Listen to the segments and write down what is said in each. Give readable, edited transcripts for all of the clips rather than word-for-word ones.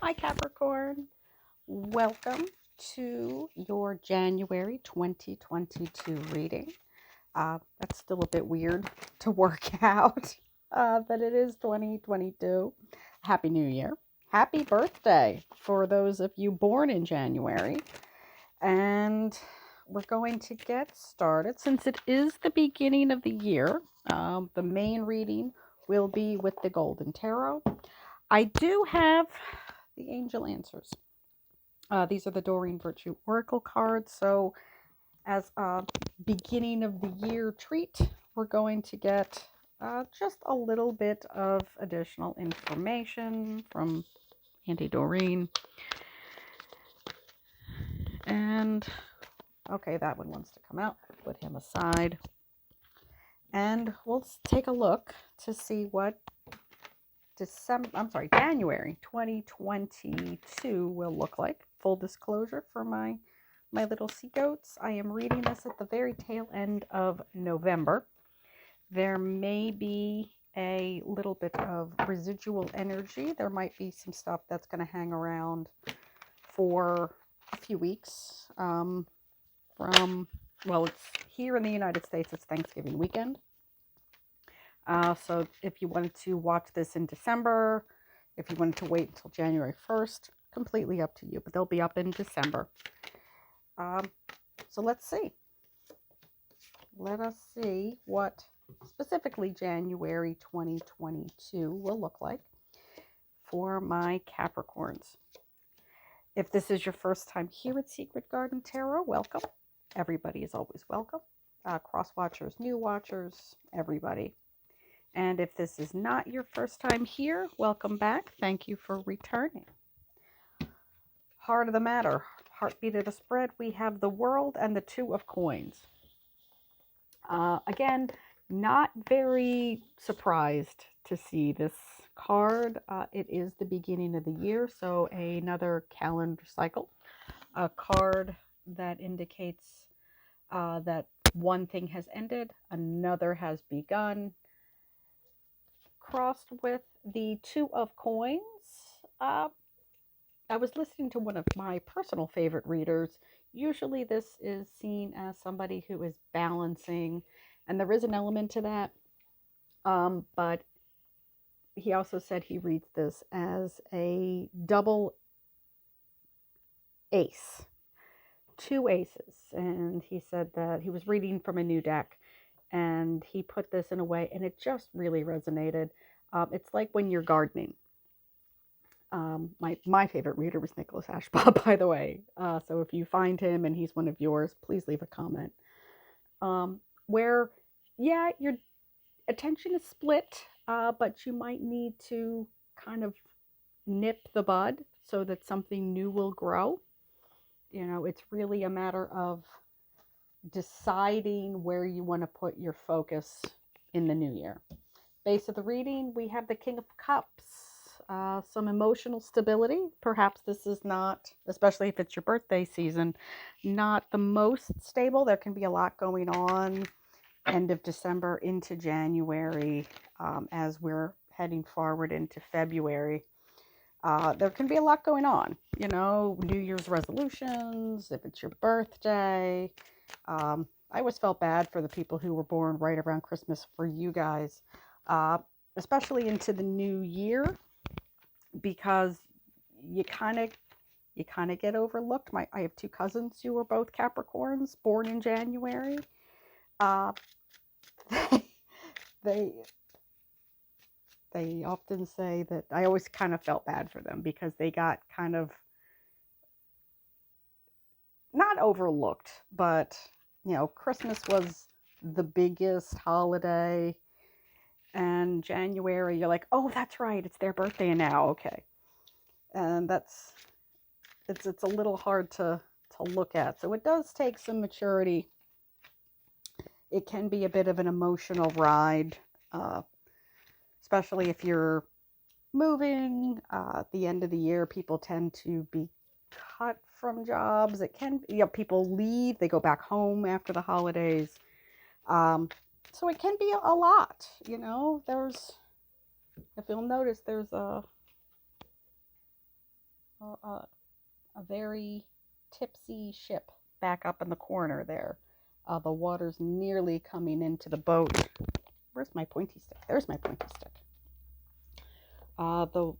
Hi, Capricorn. Welcome to your January 2022 reading. That's still a bit weird to work out that it is 2022. Happy New Year. Happy birthday for those of you born in January. And we're going to get started. Since it is the beginning of the year, the main reading will be with the Golden Tarot. I do have the angel answers. These are the Doreen Virtue Oracle cards. So as a beginning of the year treat, we're going to get just a little bit of additional information from Auntie Doreen. And okay, that one wants to come out. Put him aside. And we'll take a look to see what January 2022 will look like. Full disclosure for my little sea goats, I am reading this at the very tail end of November. There may be a little bit of residual energy. There might be some stuff that's going to hang around for a few weeks. It's here in the United States, it's Thanksgiving weekend. So if you wanted to watch this in December, if you wanted to wait until January 1st, completely up to you, but they'll be up in December. So let's see. Let us see what specifically January 2022 will look like for my Capricorns. If this is your first time here at Secret Garden Tarot, welcome. Everybody is always welcome. Cross watchers, new watchers, everybody. And if this is not your first time here, welcome back. Thank you for returning. Heart of the matter, heartbeat of the spread, we have the World and the Two of Coins. Again, not very surprised to see this card. It is the beginning of the year, so another calendar cycle. A card that indicates that one thing has ended, another has begun. Crossed with the Two of Coins. I was listening to one of my personal favorite readers. Usually this is seen as somebody who is balancing, and there is an element to that. But he also said he reads this as a double ace. Two aces. And he said that he was reading from a new deck, and he put this in a way, and it just really resonated. It's like when you're gardening. My favorite reader was Nicholas Ashbaugh, by the way. So if you find him and he's one of yours, please leave a comment. Where, yeah, your attention is split, but you might need to kind of nip the bud so that something new will grow. You know, it's really a matter of deciding where you want to put your focus in the new year. Base of the reading, we have the King of Cups. Some emotional stability. Perhaps this is not, especially if it's your birthday season, not the most stable. There can be a lot going on end of December into January, as we're heading forward into February. There can be a lot going on, you know, New Year's resolutions, if it's your birthday. I always felt bad for the people who were born right around Christmas for you guys, especially into the new year, because you kind of get overlooked. I have two cousins who were both Capricorns, born in January. They they often say that I always kind of felt bad for them because they got kind of not overlooked, but you know, Christmas was the biggest holiday, and January you're like, oh, that's right, it's their birthday now, okay. And it's a little hard to look at. So it does take some maturity. It can be a bit of an emotional ride, especially if you're moving. At the end of the year, people tend to be cut from jobs. It can, you know, people leave, they go back home after the holidays. So it can be a lot, you know. If you'll notice, there's a a very tipsy ship back up in the corner there. The water's nearly coming into the boat. Where's my pointy stick? There's my pointy stick. The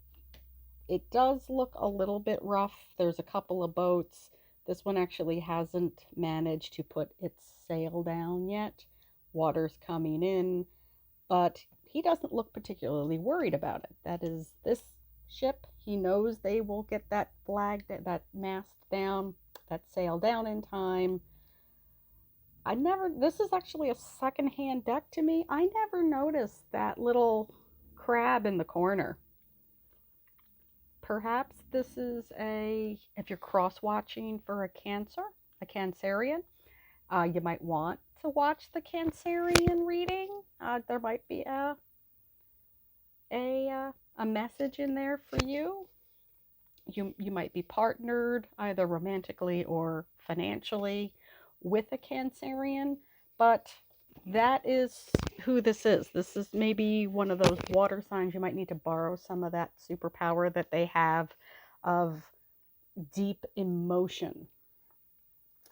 It does look a little bit rough. There's a couple of boats. This one actually hasn't managed to put its sail down yet. Water's coming in, but he doesn't look particularly worried about it. That is this ship. He knows they will get that flag, that mast down, that sail down in time. This is actually a secondhand deck to me. I never noticed that little crab in the corner. Perhaps this is if you're cross-watching for a Cancerian, you might want to watch the Cancerian reading. There might be a message in there for you. You might be partnered either romantically or financially with a Cancerian, but that is who this is. This is maybe one of those water signs. You might need to borrow some of that superpower that they have of deep emotion.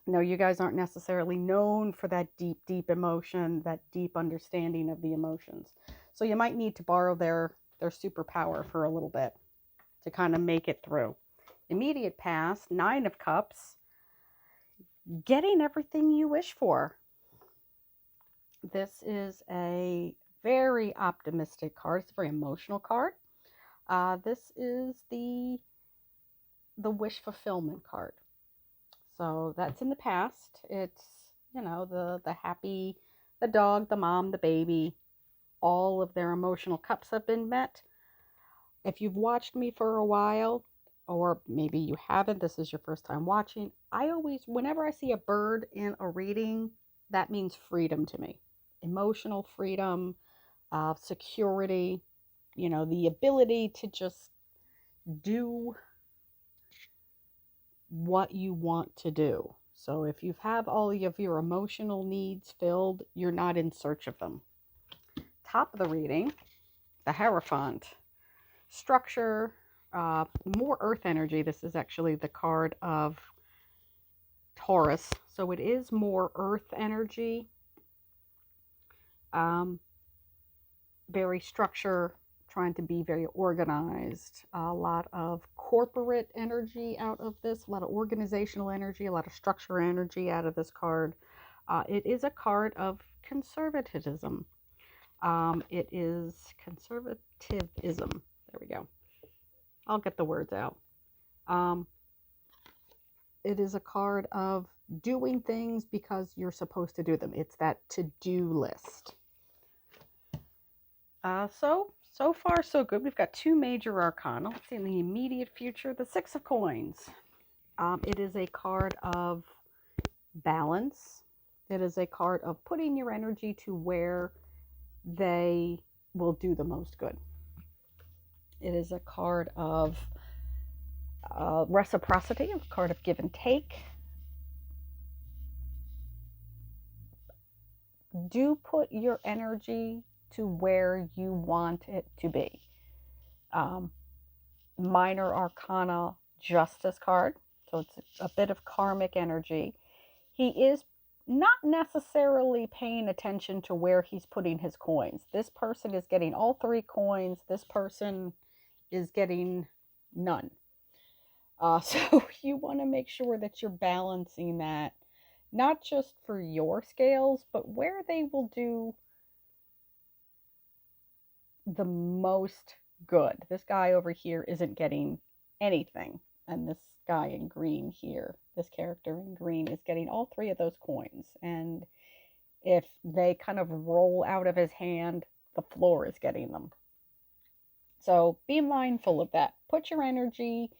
No, you guys aren't necessarily known for that deep emotion, that deep understanding of the emotions. So you might need to borrow their superpower for a little bit to kind of make it through. Immediate past, 9 of Cups, getting everything you wish for. This is a very optimistic card. It's a very emotional card. This is the wish fulfillment card. So that's in the past. It's, the happy, the dog, the mom, the baby, all of their emotional cups have been met. If you've watched me for a while, or maybe you haven't, this is your first time watching, whenever I see a bird in a reading, that means freedom to me. Emotional freedom, security, the ability to just do what you want to do. So if you have all of your emotional needs filled, you're not in search of them. Top of the reading, the Hierophant. Structure, more earth energy. This is actually the card of Taurus. So it is more earth energy. Very structure, trying to be very organized. A lot of corporate energy out of this, a lot of organizational energy, a lot of structure energy out of this card. It is a card of conservatism. It is conservatism. There we go. I'll get the words out. It is a card of doing things because you're supposed to do them. It's that to-do list. So far, so good. We've got 2 major arcana. Let's see in the immediate future, the 6 of Coins. It is a card of balance. It is a card of putting your energy to where they will do the most good. It is a card of reciprocity, a card of give and take. Do put your energy to where you want it to be. Minor arcana justice card. So it's a bit of karmic energy. He is not necessarily paying attention to where he's putting his coins. This person is getting all 3 coins. This person is getting none. So you want to make sure that you're balancing that, not just for your scales, but where they will do the most good. This guy over here isn't getting anything, and this guy in green here, this character in green, is getting all 3 of those coins. And if they kind of roll out of his hand, the floor is getting them. So be mindful of that. Put your energy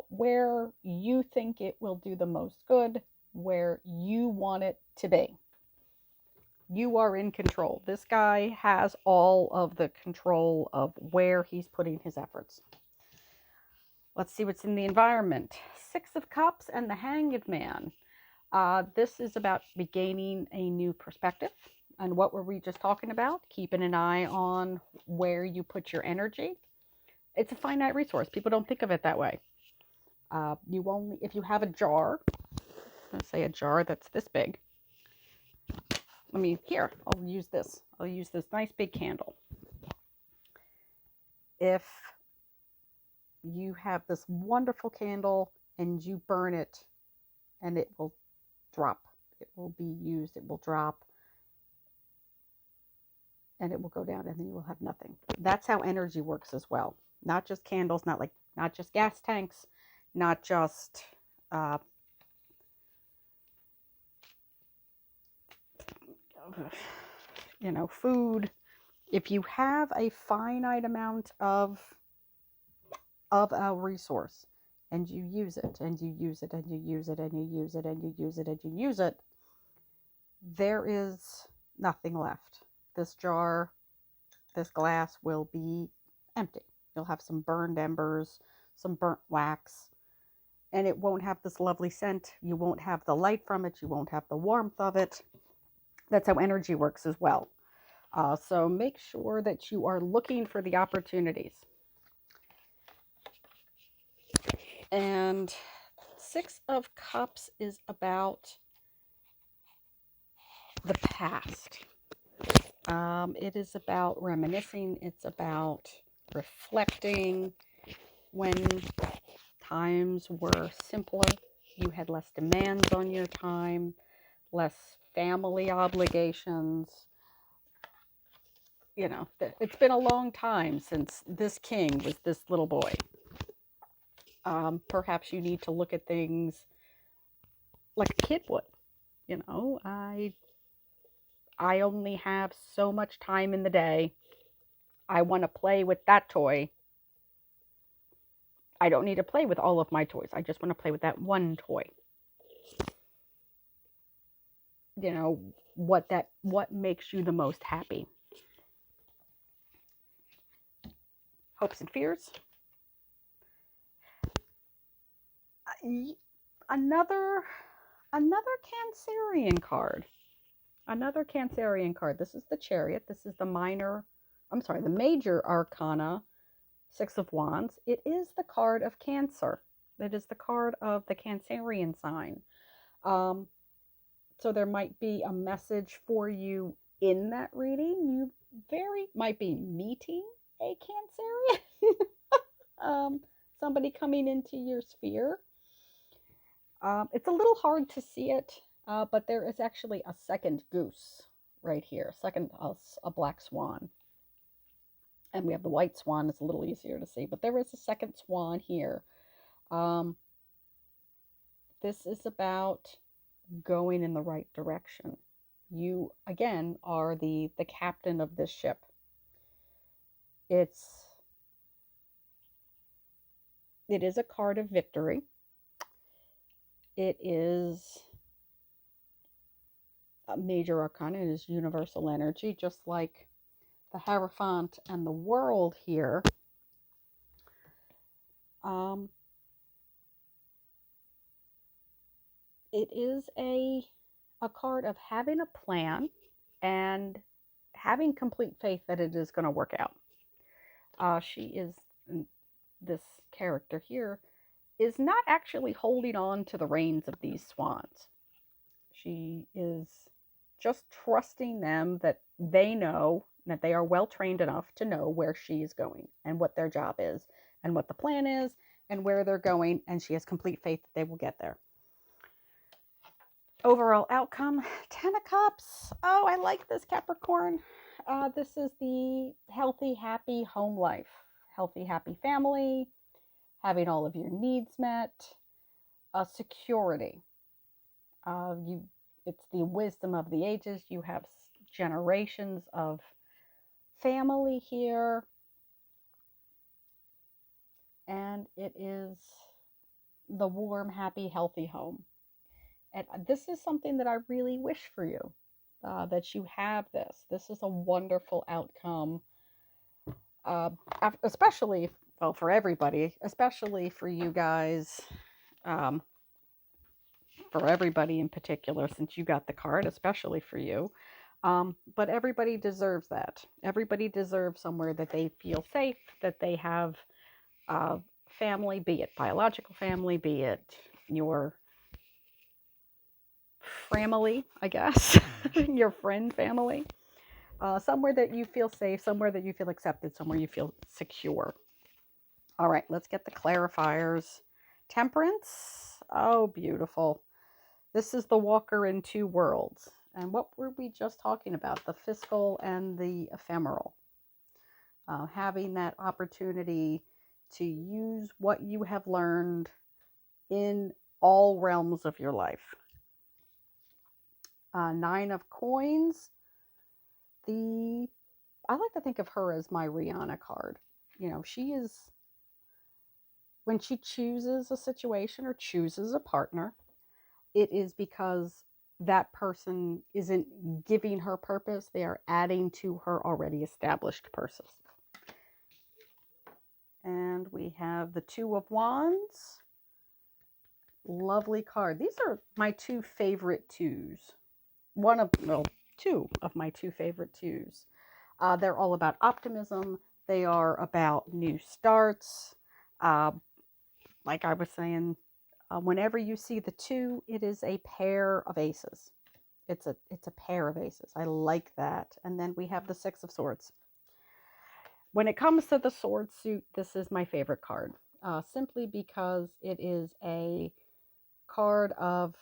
where you think it will do the most good, where you want it to be. You are in control. This guy has all of the control of where he's putting his efforts. Let's see what's in the environment. 6 of Cups and the Hanged Man. This is about regaining a new perspective. And what were we just talking about? Keeping an eye on where you put your energy. It's a finite resource. People don't think of it that way. If you have a jar, let's say a jar that's this big. Here, I'll use this. I'll use this nice big candle. If you have this wonderful candle and you burn it, and it will drop. It will be used, it will drop, and it will go down, and then you will have nothing. That's how energy works as well. Not just candles, not just gas tanks, not just food. If you have a finite amount of a resource, and you use it, and you use it, and you use it, and you use it, and you use it, and you use it, there is nothing left. This jar, this glass will be empty. You'll have some burned embers, some burnt wax, and it won't have this lovely scent. You won't have the light from it. You won't have the warmth of it. That's how energy works as well. So make sure that you are looking for the opportunities. And Six of Cups is about the past. It is about reminiscing. It's about reflecting when times were simpler. You had less demands on your time, less family obligations. It's been a long time since this king was this little boy. Perhaps you need to look at things like a kid would. I only have so much time in the day. I want to play with that toy. I don't need to play with all of my toys. I just want to play with that one toy. What makes you the most happy? Hopes and fears. Another Cancerian card. Another Cancerian card. This is the Chariot. This is the major arcana, Six of Wands. It is the card of Cancer. It is the card of the Cancerian sign. So there might be a message for you in that reading. You might be meeting a Cancerian. Somebody coming into your sphere. It's a little hard to see it, but there is actually a second goose right here. A black swan. And we have the white swan. It's a little easier to see, but there is a second swan here. This is about going in the right direction. You, again, are the captain of this ship. It is a card of victory. It is a major arcana. It is universal energy, just like the Hierophant and the World here. It is a card of having a plan and having complete faith that it is going to work out. This character here is not actually holding on to the reins of these swans. She is just trusting them that they know that they are well trained enough to know where she is going and what their job is and what the plan is and where they're going, and she has complete faith that they will get there. Overall outcome, 10 of Cups. Oh, I like this, Capricorn. This is the healthy, happy home life. Healthy, happy family. Having all of your needs met. Security. It's the wisdom of the ages. You have generations of family here. And it is the warm, happy, healthy home. And this is something that I really wish for you, that you have this. This is a wonderful outcome, especially, well, for everybody, especially for you guys, for everybody in particular, since you got the card, especially for you. But everybody deserves that. Everybody deserves somewhere that they feel safe, that they have family, be it biological family, be it your family, I guess, your friend family, somewhere that you feel safe, somewhere that you feel accepted, somewhere you feel secure. All right, let's get the clarifiers. Temperance. Oh, beautiful. This is the walker in two worlds. And what were we just talking about? The fiscal and the ephemeral. Having that opportunity to use what you have learned in all realms of your life. Nine of coins. I like to think of her as my Rihanna card. You know, she is, when she chooses a situation or chooses a partner, it is because that person isn't giving her purpose, they are adding to her already established purpose. And we have the Two of Wands. Lovely card. These are my two favorite twos. Two of my two favorite twos. They're all about optimism. They are about new starts. Like I was saying, whenever you see the two, it is a pair of aces. It's a pair of aces. I like that. And then we have the Six of Swords. When it comes to the sword suit, this is my favorite card, simply because it is a card of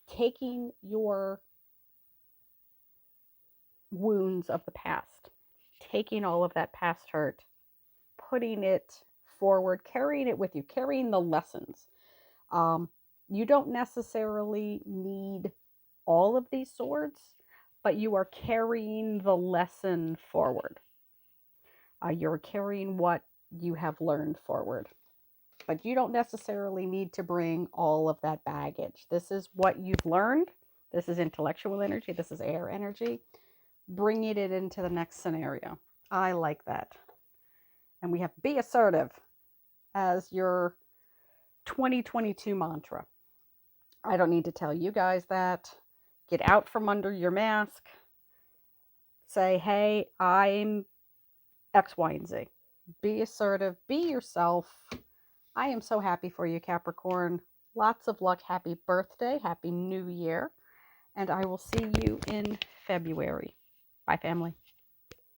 taking your wounds of the past, taking all of that past hurt, putting it forward, carrying it with you, carrying the lessons. You don't necessarily need all of these swords, but you are carrying the lesson forward. You're carrying what you have learned forward. But you don't necessarily need to bring all of that baggage. This is what you've learned. This is intellectual energy. This is air energy. Bringing it into the next scenario. I like that. And we have be assertive as your 2022 mantra. I don't need to tell you guys that. Get out from under your mask. Say, hey, I'm X, Y, and Z. Be assertive. Be yourself. I am so happy for you, Capricorn. Lots of luck. Happy birthday. Happy New Year. And I will see you in February. Bye, family.